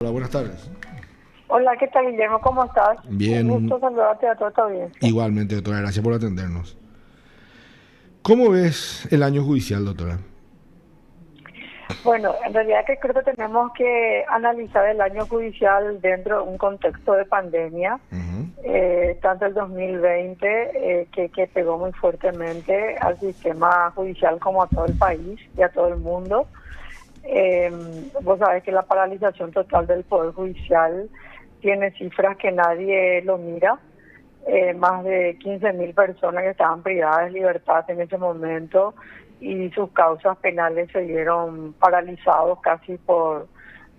Hola, buenas tardes. Hola, ¿qué tal, Guillermo? ¿Cómo estás? Un Bien, gusto saludarte a toda tu audiencia. igualmente, doctora, gracias por atendernos. ¿Cómo ves el año judicial, doctora? Bueno, en realidad que creo que tenemos que analizar el año judicial dentro de un contexto de pandemia, Ujú. tanto el 2020, que pegó muy fuertemente al sistema judicial como a todo el país y a todo el mundo. Eh, Vos sabés que la paralización total del Poder Judicial tiene cifras que nadie lo mira. Más de 15.000 personas que estaban privadas de libertad en ese momento y sus causas penales se vieron paralizados casi por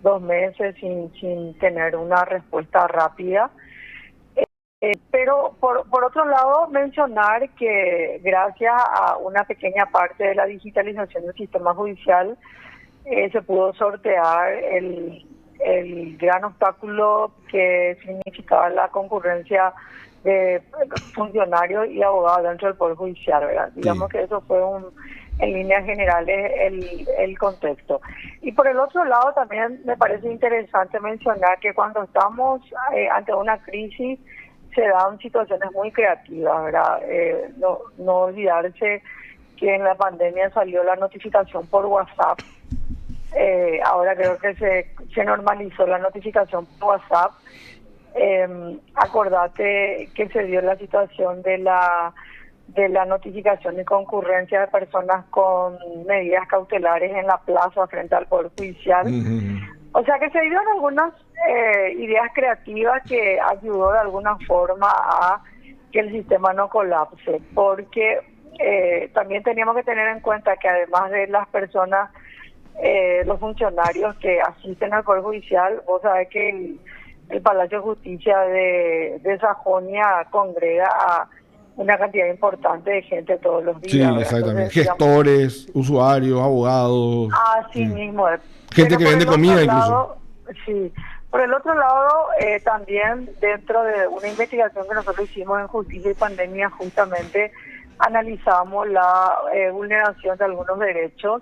2 meses sin tener una respuesta rápida. Pero por otro lado, mencionar que gracias a una pequeña parte de la digitalización del sistema judicial, se pudo sortear el gran obstáculo que significaba la concurrencia de funcionarios y abogados dentro del Poder Judicial, ¿verdad? Sí. Digamos que eso fue en líneas generales el contexto. Y por el otro lado también me parece interesante mencionar que cuando estamos ante una crisis se dan situaciones muy creativas, ¿verdad? No olvidarse que en la pandemia salió la notificación por WhatsApp. Ahora creo que se normalizó la notificación por WhatsApp. Acordate que se dio la situación de la notificación de concurrencia de personas con medidas cautelares en la plaza frente al Poder Judicial. Ujú. O sea que se dieron algunas ideas creativas que ayudó de alguna forma a que el sistema no colapse, porque también teníamos que tener en cuenta que además de las personas, los funcionarios que asisten al Poder Judicial, vos sabés que el Palacio de Justicia de Sajonia congrega a una cantidad importante de gente todos los días, Sí, ¿verdad? exactamente. Entonces, digamos, Gestores, usuarios, abogados, así sí. mismo es. Gente Pero que por vende el otro comida incluso. lado, sí, por el otro lado, también dentro de una investigación que nosotros hicimos en Justicia y Pandemia, justamente analizamos la vulneración de algunos derechos,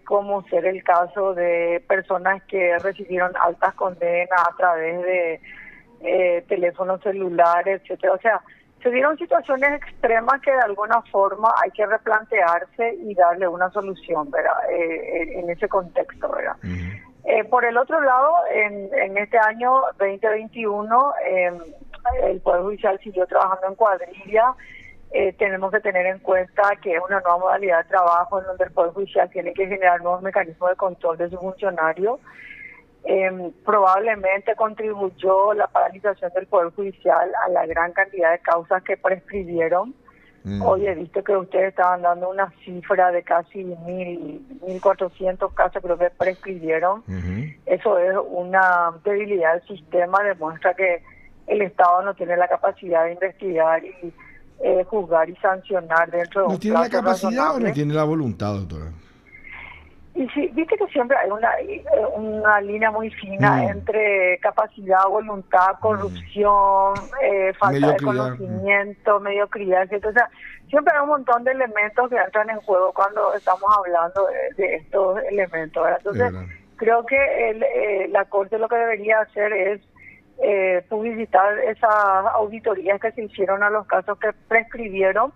como ser el caso de personas que recibieron altas condenas a través de teléfonos celulares, etcétera. O sea, se dieron situaciones extremas que de alguna forma hay que replantearse y darle una solución, ¿verdad? En ese contexto, ¿verdad? Ujú. Por el otro lado, en este año 2021, el Poder Judicial siguió trabajando en cuadrilla. Tenemos que tener en cuenta que es una nueva modalidad de trabajo en donde el Poder Judicial tiene que generar nuevos mecanismos de control de sus funcionarios. Probablemente contribuyó la paralización del Poder Judicial a la gran cantidad de causas que prescribieron. Hoy he visto que ustedes estaban dando una cifra de casi 1.400 casos, creo que prescribieron. Ujú. Eso es una debilidad del sistema, demuestra que el Estado no tiene la capacidad de investigar y juzgar y sancionar dentro de ¿No un tiene la plazo capacidad o no razonable. tiene la voluntad, doctora? Y sí, viste que siempre hay una línea muy fina Mm. entre capacidad, voluntad, Mm. corrupción, falta de Mediocridad. Mm. conocimiento, mediocridad, etc. O sea, siempre hay un montón de elementos que entran en juego cuando estamos hablando de estos elementos, ¿verdad? Es Entonces, verdad. creo que la Corte lo que debería hacer es publicitar esas auditorías que se hicieron a los casos que prescribieron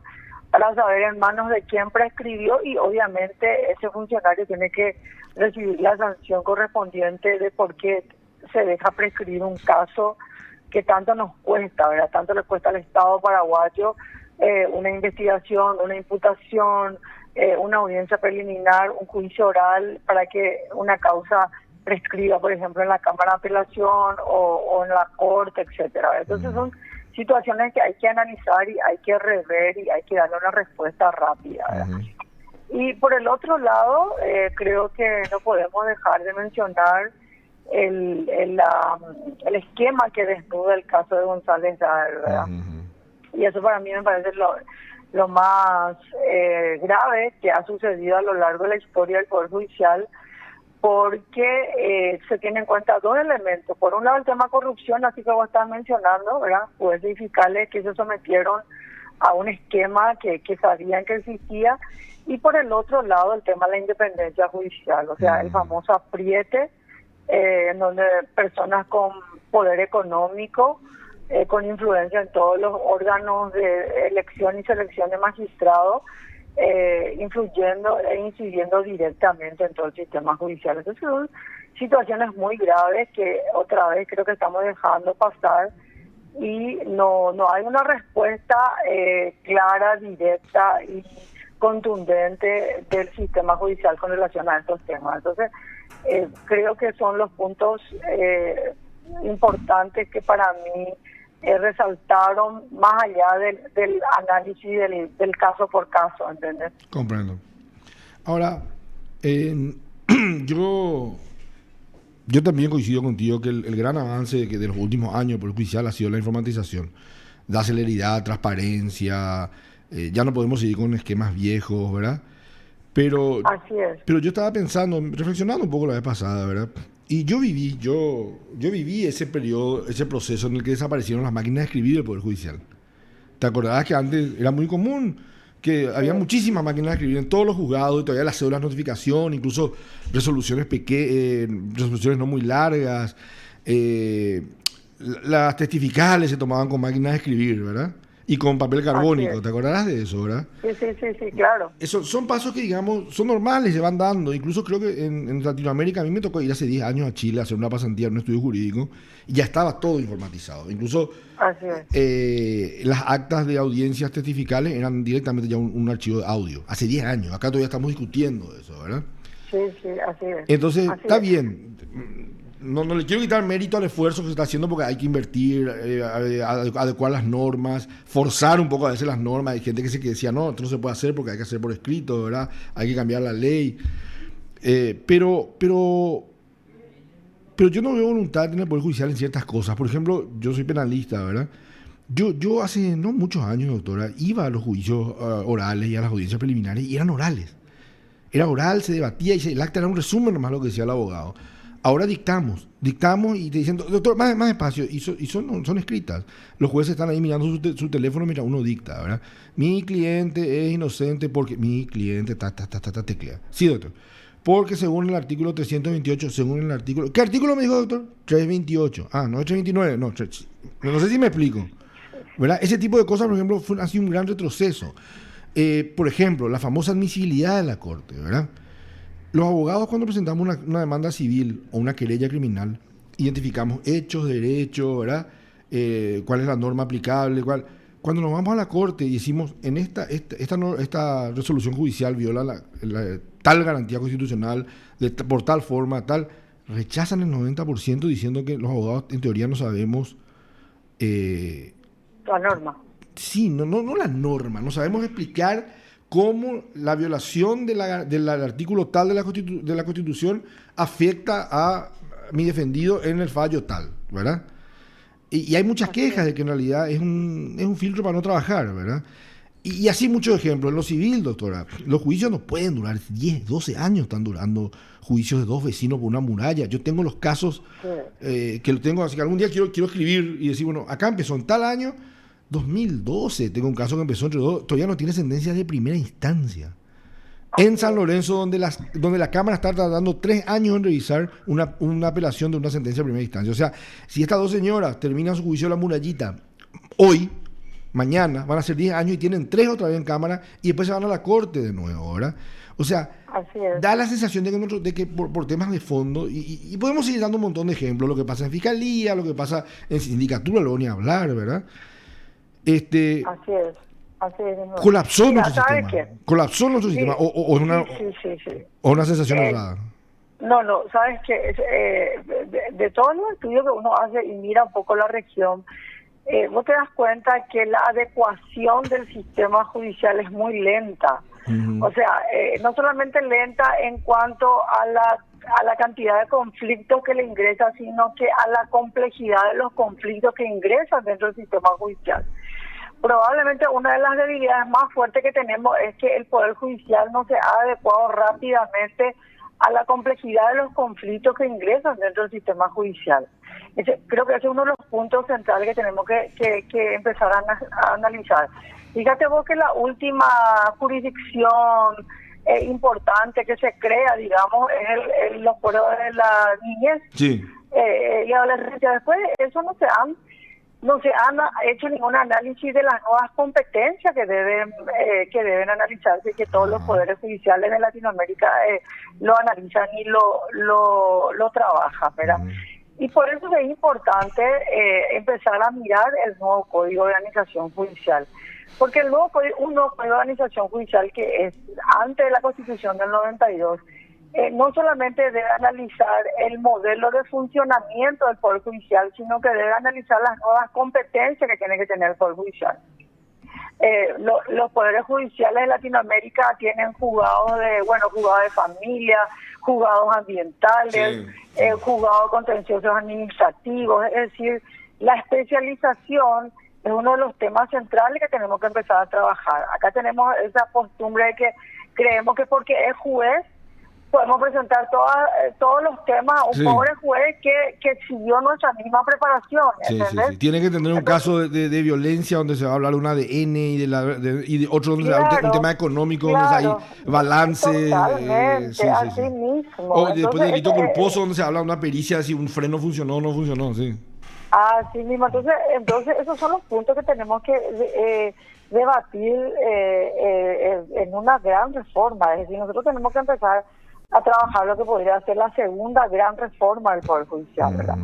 para saber en manos de quién prescribió y obviamente ese funcionario tiene que recibir la sanción correspondiente de por qué se deja prescribir un caso que tanto nos cuesta, ¿verdad? Tanto le cuesta al Estado paraguayo una investigación, una imputación, una audiencia preliminar, un juicio oral para que una causa prescriba, por ejemplo, en la Cámara de Apelación o en la Corte, etcétera. Entonces son situaciones que hay que analizar y hay que rever y hay que darle una respuesta rápida, ¿verdad? Ujú. Y por el otro lado, creo que no podemos dejar de mencionar el esquema que desnuda el caso de González Daer, ¿verdad? Ujú. Y eso para mí me parece lo más grave que ha sucedido a lo largo de la historia del Poder Judicial, porque se tienen en cuenta dos elementos. Por un lado, el tema corrupción, así que vos estás mencionando, ¿verdad? Jueces y fiscales que se sometieron a un esquema que sabían que existía. Y por el otro lado, el tema de la independencia judicial, o sea, el Ujú. famoso apriete en donde personas con poder económico, con influencia en todos los órganos de elección y selección de magistrados, influyendo e incidiendo directamente en todo el sistema judicial. Entonces son situaciones muy graves que otra vez creo que estamos dejando pasar y no hay una respuesta clara, directa y contundente del sistema judicial con relación a estos temas. Entonces creo que son los puntos importantes que para mí resaltaron más allá del análisis del caso por caso, ¿entendés? Comprendo. Ahora, yo también coincido contigo que el gran avance de los últimos años por el judicial ha sido la informatización. Da celeridad, transparencia, ya no podemos seguir con esquemas viejos, ¿verdad? Así es. Pero yo estaba pensando, reflexionando un poco la vez pasada, ¿verdad? Y yo viví ese periodo, ese proceso en el que desaparecieron las máquinas de escribir del Poder Judicial. ¿Te acordabas que antes era muy común que había muchísimas máquinas de escribir en todos los juzgados y todavía las cédulas de notificación, incluso resoluciones resoluciones no muy largas, las testificales se tomaban con máquinas de escribir, ¿verdad? Y con papel carbónico, ¿te acordarás de eso, verdad? Sí, claro. Eso son pasos que, digamos, son normales, se van dando. Incluso creo que en Latinoamérica a mí me tocó ir hace 10 años a Chile a hacer una pasantía en un estudio jurídico y ya estaba todo informatizado. Incluso las actas de audiencias testificales eran directamente ya un archivo de audio. Hace 10 años. Acá todavía estamos discutiendo eso, ¿verdad? Sí, así es. Entonces, está bien. No le quiero quitar mérito al esfuerzo que se está haciendo porque hay que invertir, adecuar las normas, forzar un poco a veces las normas. Hay gente que decía, no, esto no se puede hacer porque hay que hacer por escrito, ¿verdad? Hay que cambiar la ley. Pero yo no veo voluntad en el Poder Judicial en ciertas cosas. Por ejemplo, yo soy penalista, ¿verdad? Yo hace no muchos años, doctora, iba a los juicios orales y a las audiencias preliminares y eran orales. Era oral, se debatía y el acta era un resumen nomás lo que decía el abogado. Ahora dictamos y te dicen, doctor, más despacio, y son escritas. Los jueces están ahí mirando su teléfono mientras uno dicta, ¿verdad? Mi cliente es inocente porque mi cliente teclea. Sí, doctor. Porque según el artículo 328, según el artículo... ¿Qué artículo me dijo, doctor? 328. Ah, no es 329, no sé si me explico. ¿Verdad? Ese tipo de cosas, por ejemplo, ha sido un gran retroceso. Por ejemplo, la famosa admisibilidad de la Corte, ¿verdad? Los abogados, cuando presentamos una demanda civil o una querella criminal, identificamos hechos, derechos, ¿verdad? Cuál es la norma aplicable, Cuando nos vamos a la corte y decimos, en esta resolución judicial viola la tal garantía constitucional, por tal forma, tal, rechazan el 90% diciendo que los abogados en teoría no sabemos... la norma. Sí, no la norma, no sabemos explicar cómo la violación del artículo tal de la Constitución afecta a mi defendido en el fallo tal, ¿verdad? Y hay muchas quejas de que en realidad es un filtro para no trabajar, ¿verdad? Y así muchos ejemplos. En lo civil, doctora, los juicios no pueden durar 10, 12 años, están durando juicios de dos vecinos por una muralla. Yo tengo los casos que lo tengo, así que algún día quiero escribir y decir, bueno, acá empezó en tal año, 2012, tengo un caso que empezó entre dos, todavía no tiene sentencia de primera instancia. En San Lorenzo, donde la Cámara está tardando 3 años en revisar una apelación de una sentencia de primera instancia. O sea, si estas dos señoras terminan su juicio de la murallita hoy, mañana, van a ser 10 años y tienen 3 otra vez en Cámara y después se van a la Corte de nuevo, ¿verdad? O sea, da la sensación de que por temas de fondo, y podemos seguir dando un montón de ejemplos, lo que pasa en Fiscalía, lo que pasa en Sindicatura, lo voy a hablar, ¿verdad? Así es. Colapsó nuestro sistema. ¿Qué? Colapsó nuestro sistema. O una sensación errada. No, sabes que de todos los estudios que uno hace y mira un poco la región, vos te das cuenta que la adecuación del sistema judicial es muy lenta. O sea, no solamente lenta en cuanto a la cantidad de conflictos que le ingresan, sino que a la complejidad de los conflictos que ingresan dentro del sistema judicial. Probablemente una de las debilidades más fuertes que tenemos es que el Poder Judicial no se ha adecuado rápidamente a la complejidad de los conflictos que ingresan dentro del sistema judicial. Creo que ese es uno de los puntos centrales que tenemos que empezar a analizar. Fíjate vos que la última jurisdicción importante que se crea, digamos, es los foros de la niñez y adolescencia. Después eso no se han hecho ningún análisis de las nuevas competencias que deben analizarse y que todos los poderes judiciales de Latinoamérica lo analizan y lo trabajan, ¿verdad? Y por eso es importante empezar a mirar el nuevo Código de Organización Judicial, porque un nuevo Código de Organización Judicial que es antes de la Constitución del 92, no solamente debe analizar el modelo de funcionamiento del Poder Judicial, sino que debe analizar las nuevas competencias que tiene que tener el Poder Judicial. Los poderes judiciales de Latinoamérica tienen juzgados de familia, juzgados ambientales, juzgados contenciosos administrativos, es decir, la especialización es uno de los temas centrales que tenemos que empezar a trabajar. Acá tenemos esa costumbre de que creemos que porque es juez podemos presentar todos los temas a un pobre juez que siguió nuestra misma preparación. Sí. Tiene que tener un caso de violencia donde se va a hablar un ADN y de otro donde se va a hablar un tema económico, donde hay balance. Totalmente, así mismo. O después de delito culposo donde se habla de una pericia si un freno funcionó o no funcionó, Así mismo. Entonces esos son los puntos que tenemos que debatir en una gran reforma. Es decir, nosotros tenemos que empezar a trabajar lo que podría ser la segunda gran reforma del Poder Judicial, ¿verdad?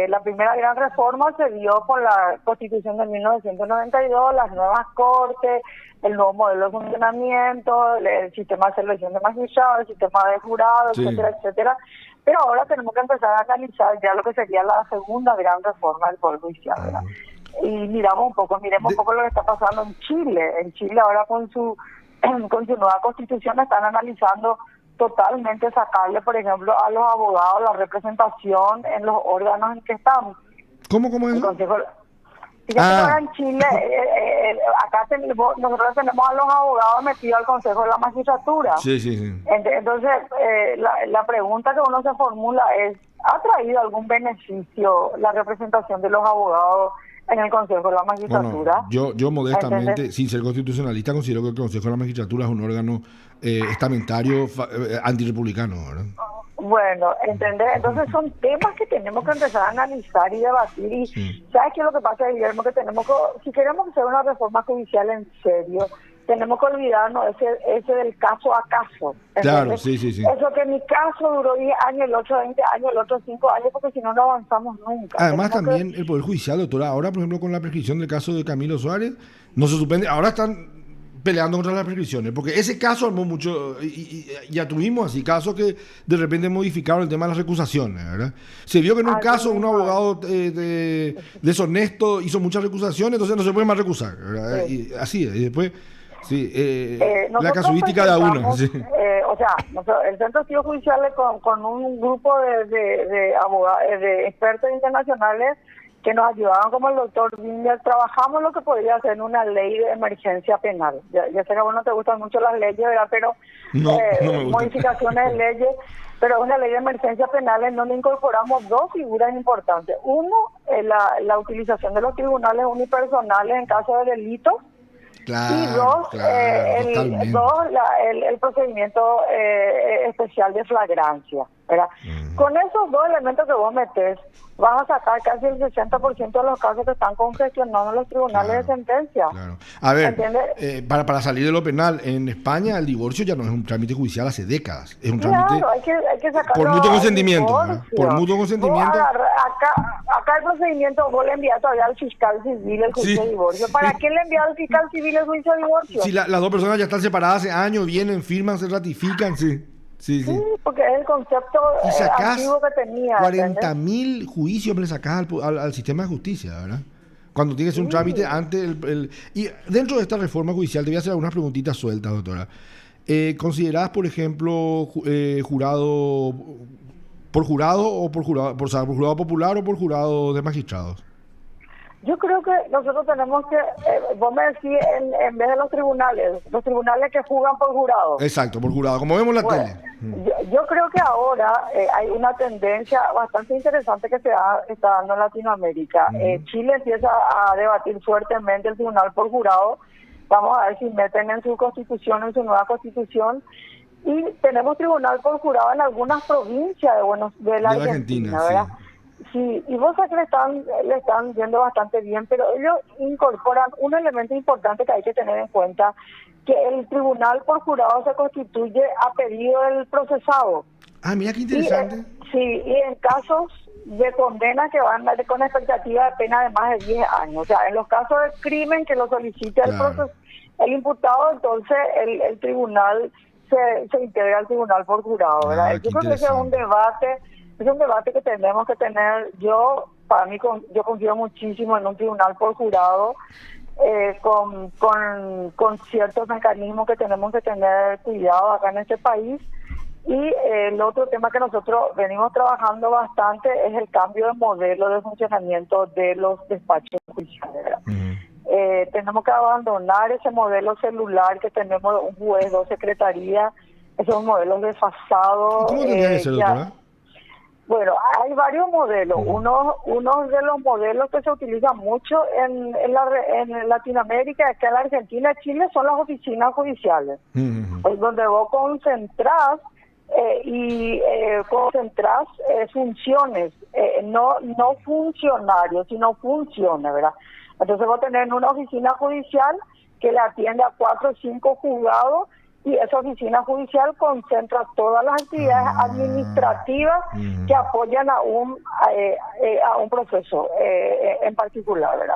La primera gran reforma se dio con la Constitución de 1992, las nuevas cortes, el nuevo modelo de funcionamiento, el sistema de selección de magistrados, el sistema de jurados, etcétera. Pero ahora tenemos que empezar a analizar ya lo que sería la segunda gran reforma del Poder Judicial, ¿verdad? Y miremos un poco lo que está pasando en Chile. En Chile ahora con su nueva constitución están analizando totalmente sacarle, por ejemplo, a los abogados la representación en los órganos en que están. ¿Cómo es? El Consejo, ahora en Chile, acá nosotros tenemos a los abogados metidos al Consejo de la Magistratura. Sí. Entonces, la pregunta que uno se formula es, ¿ha traído algún beneficio la representación de los abogados en el Consejo de la Magistratura? Bueno, yo modestamente, sin ser constitucionalista, considero que el Consejo de la Magistratura es un órgano estamentario antirepublicano, ¿verdad? Bueno, ¿entendés? Entonces son temas que tenemos que empezar a analizar y debatir. Y ¿sabes qué es lo que pasa, Guillermo? Que si queremos hacer una reforma judicial en serio, tenemos que olvidarnos ese del caso a caso. ¿Entendés? Claro, sí. Eso que mi caso duró 10 años, el otro 20 años, el otro 5 años, porque si no, no avanzamos nunca. Además, también el Poder Judicial, doctora, ahora, por ejemplo, con la prescripción del caso de Camilo Suárez, no se suspende, ahora están peleando contra las prescripciones, porque ese caso armó mucho, y ya tuvimos así casos que de repente modificaron el tema de las recusaciones, ¿verdad? Se vio que en un caso un abogado deshonesto hizo muchas recusaciones, entonces no se puede más recusar, ¿verdad? Y así es, y después la casuística de a uno. El Centro Civil Judicial con un grupo de abogados, de expertos internacionales que nos ayudaban, como el doctor Binder, trabajamos lo que podría ser una ley de emergencia penal. Ya sé que a vos no te gustan mucho las leyes, ¿verdad? Pero no me modificaciones de leyes, pero una ley de emergencia penal en donde incorporamos dos figuras importantes. Uno, la utilización de los tribunales unipersonales en caso de delitos. Claro, y dos, el procedimiento especial de flagrancia, ¿verdad? Con esos dos elementos que vos metés, vas a sacar casi el 60% de los casos que están congestionados en los tribunales de sentencia. Claro. A ver, para salir de lo penal, en España el divorcio ya no es un trámite judicial hace décadas. Es un trámite hay que sacarlo por mutuo consentimiento. Por mutuo consentimiento. Acá el procedimiento vos le envías todavía al fiscal civil el juicio de divorcio. ¿Para qué le envías al fiscal civil el juicio de divorcio? Si las dos personas ya están separadas hace años, vienen, firman, se ratifican, Sí, porque es el concepto antiguo que tenía. 40.000 juicios le sacás al sistema de justicia, ¿verdad? Cuando tienes un trámite antes y dentro de esta reforma judicial te voy a hacer algunas preguntitas sueltas, doctora. ¿Considerás, por ejemplo, jurado por jurado o por jurado popular o por jurado de magistrados? Yo creo que nosotros tenemos que, vos me decís, en vez de los tribunales que juzgan por jurado. Exacto, por jurado, como vemos en la tele. Yo creo que ahora hay una tendencia bastante interesante que está dando en Latinoamérica. Chile empieza a debatir fuertemente el tribunal por jurado, Vamos a ver si meten en su constitución, en su nueva constitución. Y tenemos tribunal por jurado en algunas provincias de la Argentina, ¿verdad? Sí, y vos sabés que le están yendo bastante bien, pero ellos incorporan un elemento importante que hay que tener en cuenta, que el tribunal por jurado se constituye a pedido del procesado. Ah, mira qué interesante. Y en casos de condena que van con expectativa de pena de más de 10 años. O sea, en los casos de crimen que lo solicite el imputado, entonces el tribunal se integra al tribunal por jurado, ¿verdad? Yo creo que ese es un debate que tenemos que tener. Para mí, yo confío muchísimo en un tribunal por jurado, con ciertos mecanismos que tenemos que tener cuidado acá en este país. Y el otro tema que nosotros venimos trabajando bastante es el cambio de modelo de funcionamiento de los despachos judiciales, ¿verdad? Tenemos que abandonar ese modelo celular que tenemos de un juez, dos secretarías. Ese es un modelo desfasado. ¿Cómo tendría que ser, doctora? Bueno, hay varios modelos. Uno de los modelos que se utiliza mucho en Latinoamérica, acá en la Argentina, Chile, son las oficinas judiciales, donde vos concentrás funciones, no funcionarios, sino funciones, ¿verdad? Entonces vos tenés una oficina judicial que le atiende a 4 o 5 juzgados, y esa oficina judicial concentra todas las actividades administrativas que apoyan a un proceso en particular, ¿verdad?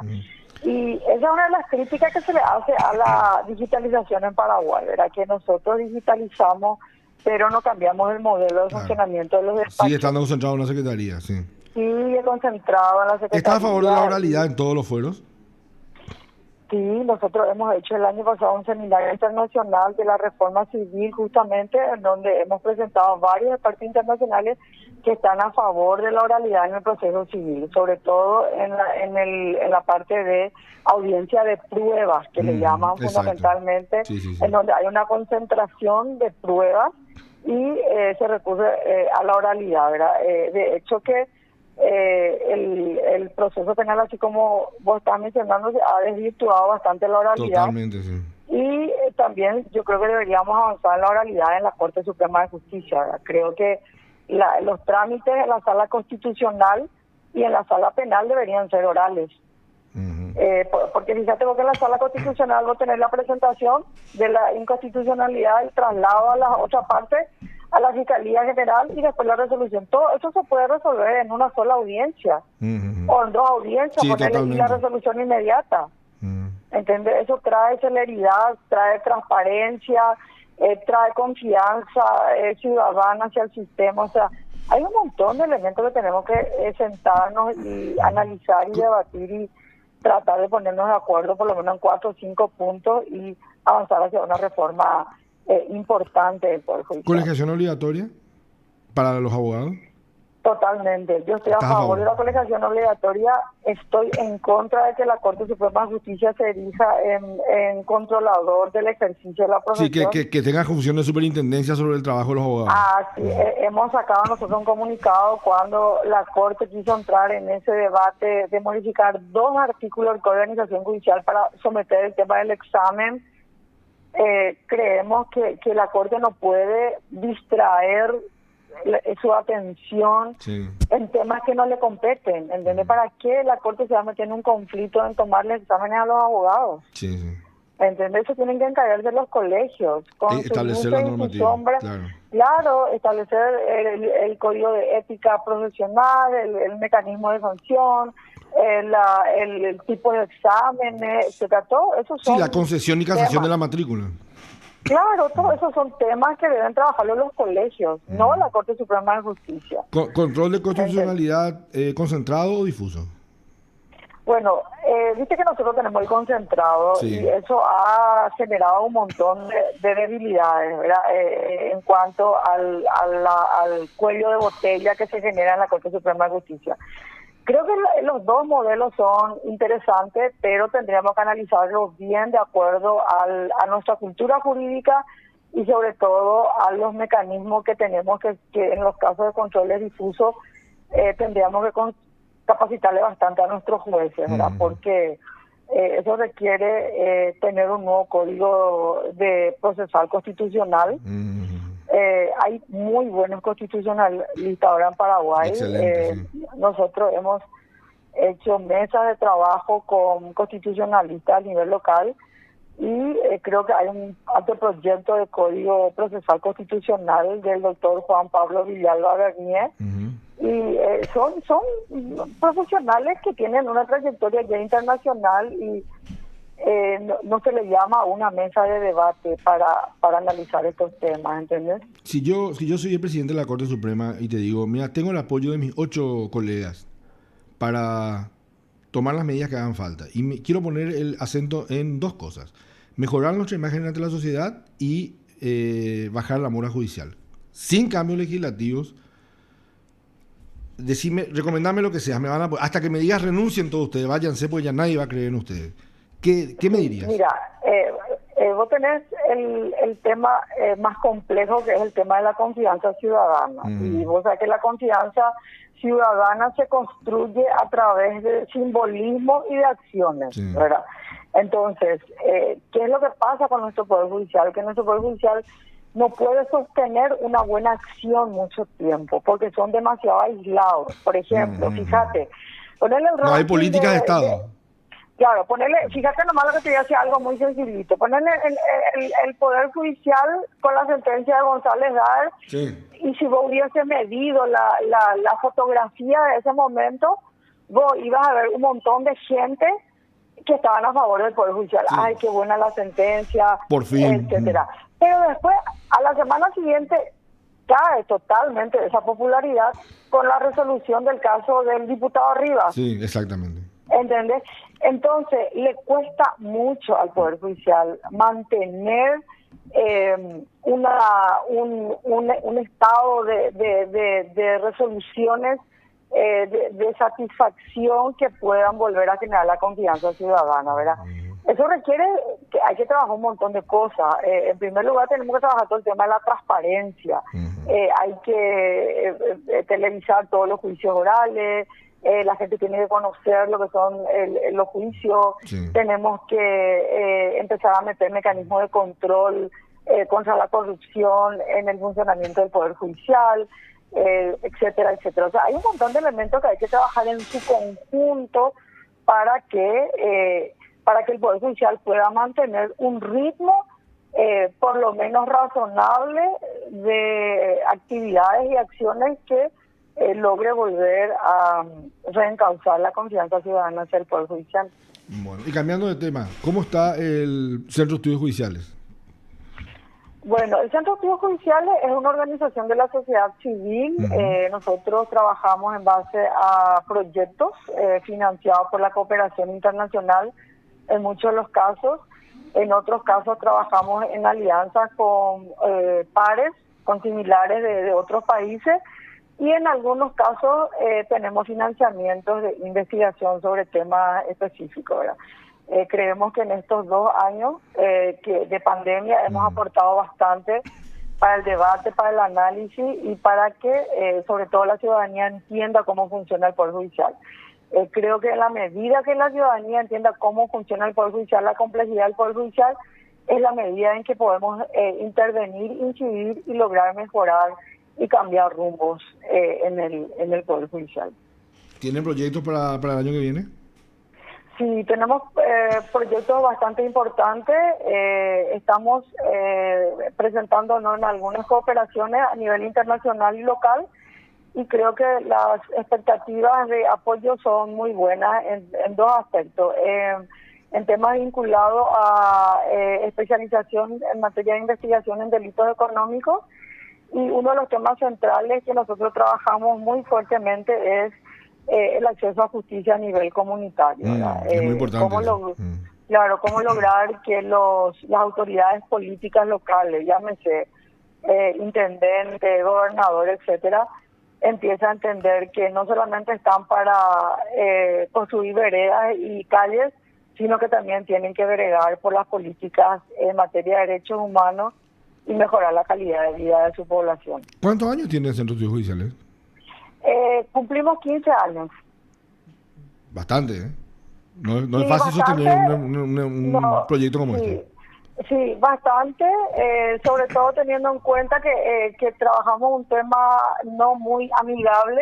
Y esa es una de las críticas que se le hace a la digitalización en Paraguay, ¿verdad? Que nosotros digitalizamos, pero no cambiamos el modelo de funcionamiento de los despachos. Sigue estando concentrado en la secretaría, sí. Sigue concentrado en la secretaría. ¿Está a favor de la oralidad en todos los fueros? Sí, nosotros hemos hecho el año pasado un seminario internacional de la reforma civil, justamente en donde hemos presentado varios expertos internacionales que están a favor de la oralidad en el proceso civil, sobre todo en la parte de audiencia de pruebas, que le llaman fundamentalmente, en donde hay una concentración de pruebas y se recurre a la oralidad, ¿verdad? De hecho que el proceso penal, así como vos estás mencionando, se ha desvirtuado bastante la oralidad. Totalmente, sí. Y también yo creo que deberíamos avanzar en la oralidad en la Corte Suprema de Justicia, ¿verdad? Creo que los trámites en la sala constitucional y en la sala penal deberían ser orales. Porque fíjate vos que en la sala constitucional vos tenés la presentación de la inconstitucionalidad, el traslado a la otra parte, a la Fiscalía General, y después la resolución. Todo eso se puede resolver en una sola audiencia o en 2 audiencias, ponerle la resolución inmediata. ¿Entiendes? Eso trae celeridad, trae transparencia, trae confianza ciudadana hacia el sistema. O sea, hay un montón de elementos que tenemos que sentarnos y analizar y debatir y tratar de ponernos de acuerdo por lo menos en 4 o 5 puntos y avanzar hacia una reforma importante del Poder Judicial. ¿Colegiación obligatoria para los abogados? Totalmente. Yo estoy a favor de la colegiación obligatoria. Estoy en contra de que la Corte Suprema de Justicia se erija en controlador del ejercicio de la profesión. Sí, que tenga función de superintendencia sobre el trabajo de los abogados. Sí. Hemos sacado nosotros un comunicado cuando la Corte quiso entrar en ese debate de modificar 2 artículos del Código de Organización Judicial para someter el tema del examen. Creemos que la Corte no puede distraer su atención en temas que no le competen. ¿Entiendes? ¿Para qué la Corte se va a meter en un conflicto en tomarle exámenes a los abogados? ¿Entiendes? Eso tienen que encargarse los colegios. Con establecer la normativa. Claro, establecer el código de ética profesional, el mecanismo de sanción, el tipo de exámenes, etcétera. Todo eso son la concesión y casación temas de la matrícula. Claro, todos esos son temas que deben trabajarlo los colegios, no la Corte Suprema de Justicia. ¿Control de constitucionalidad concentrado o difuso? Bueno, viste que nosotros tenemos el concentrado y eso ha generado un montón de debilidades, ¿verdad? En cuanto al cuello de botella que se genera en la Corte Suprema de Justicia. Creo que los 2 modelos son interesantes, pero tendríamos que analizarlos bien de acuerdo a nuestra cultura jurídica y sobre todo a los mecanismos que tenemos que en los casos de controles difusos tendríamos que capacitarle bastante a nuestros jueces, ¿verdad? Porque Eso requiere tener un nuevo código de procesal constitucional. Hay muy buenos constitucionalistas ahora en Paraguay. Excelente, sí. Nosotros hemos hecho mesas de trabajo con constitucionalistas a nivel local y creo que hay un alto proyecto de código procesal constitucional del doctor Juan Pablo Villalba Bernier. Y son profesionales que tienen una trayectoria ya internacional y no se le llama a una mesa de debate para analizar estos temas, ¿entendés? Si yo soy el presidente de la Corte Suprema y te digo, mira, tengo el apoyo de mis 8 colegas para tomar las medidas que hagan falta. Y quiero poner el acento en 2 cosas. Mejorar nuestra imagen ante la sociedad y bajar la mora judicial. Sin cambios legislativos. Decime, recomendame lo que sea. Hasta que me digas renuncien todos ustedes, váyanse, porque ya nadie va a creer en ustedes. ¿Qué me dirías? Mira, vos tenés el tema más complejo, que es el tema de la confianza ciudadana. Y vos sabés que la confianza ciudadana se construye a través de simbolismo y de acciones, sí, ¿verdad? Entonces, ¿qué es lo que pasa con nuestro Poder Judicial? Que nuestro Poder Judicial no puede sostener una buena acción mucho tiempo, porque son demasiado aislados. Por ejemplo, fíjate, ponerle el no hay políticas de Estado. Claro, fíjate nomás lo que te voy a decir, algo muy sencillito. Ponerle el Poder Judicial con la sentencia de González Dar, sí, y si vos hubiese medido la fotografía de ese momento, vos ibas a ver un montón de gente que estaban a favor del Poder Judicial. Sí. Ay, qué buena la sentencia, por fin, etcétera. Pero después, a la semana siguiente, cae totalmente esa popularidad con la resolución del caso del diputado Rivas. Sí, exactamente. ¿Entendés? Entonces, le cuesta mucho al Poder Judicial mantener un estado de resoluciones de satisfacción que puedan volver a generar la confianza ciudadana, ¿verdad? Eso requiere que hay que trabajar un montón de cosas. En primer lugar, tenemos que trabajar todo el tema de la transparencia. Hay que televisar todos los juicios orales. La gente tiene que conocer lo que son los juicios. Sí. Tenemos que empezar a meter mecanismos de control contra la corrupción en el funcionamiento del Poder Judicial, etcétera, etcétera. O sea, hay un montón de elementos que hay que trabajar en su conjunto para que el Poder Judicial pueda mantener un ritmo por lo menos razonable de actividades y acciones que logre volver a reencauzar la confianza ciudadana hacia el Poder Judicial. Bueno, y cambiando de tema, ¿cómo está el Centro de Estudios Judiciales? Bueno, el Centro de Estudios Judiciales es una organización de la sociedad civil. Nosotros trabajamos en base a proyectos financiados por la cooperación internacional en muchos de los casos. En otros casos trabajamos en alianzas con pares, con similares de otros países. Y en algunos casos tenemos financiamientos de investigación sobre temas específicos, ¿verdad? Creemos que en estos 2 años de pandemia hemos aportado bastante para el debate, para el análisis y para que sobre todo la ciudadanía entienda cómo funciona el Poder Judicial. Creo que en la medida que la ciudadanía entienda cómo funciona el Poder Judicial, la complejidad del Poder Judicial, es la medida en que podemos intervenir, incidir y lograr mejorar y cambiar rumbos en el Poder Judicial. ¿Tienen proyectos para el año que viene? Sí, tenemos proyectos bastante importantes. Estamos presentándonos en algunas cooperaciones a nivel internacional y local, y creo que las expectativas de apoyo son muy buenas en 2 aspectos. En temas vinculados a especialización en materia de investigación en delitos económicos, y uno de los temas centrales que nosotros trabajamos muy fuertemente es el acceso a justicia a nivel comunitario. Es muy importante. Cómo lograr que las autoridades políticas locales, llámese intendente, gobernador, etcétera, empiezan a entender que no solamente están para construir veredas y calles, sino que también tienen que bregar por las políticas en materia de derechos humanos y mejorar la calidad de vida de su población. ¿Cuántos años tiene el Centro de Estudios Judiciales? Cumplimos 15 años. Bastante, ¿eh? No Sí, es fácil bastante. sostener un No, proyecto como sí, este. sí, bastante, sobre todo teniendo en cuenta que trabajamos un tema no muy amigable,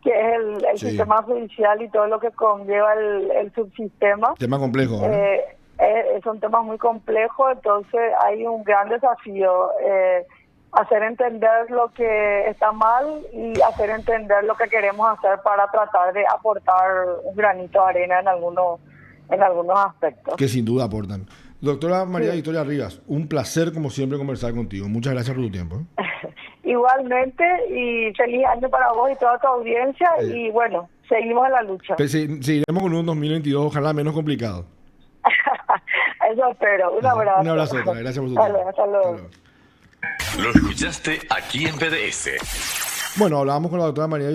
que es el Sí, sistema judicial y todo lo que conlleva el subsistema. tema complejo, ¿verdad? Son temas muy complejos, entonces hay un gran desafío, hacer entender lo que está mal y hacer entender lo que queremos hacer para tratar de aportar un granito de arena en algunos aspectos. Que sin duda aportan. Doctora María Sí. Victoria Rivas, un placer como siempre conversar contigo. Muchas gracias por tu tiempo. Igualmente, y feliz año para vos y toda tu audiencia, Eh, y bueno, seguimos en la lucha. Seguiremos con un 2022, ojalá menos complicado. Eso espero. Un Un abrazo. abrazo, doctora. Gracias por tu Vale, tiempo. hasta Hasta luego. luego. Lo escuchaste aquí en PDS. Bueno, hablábamos con la doctora María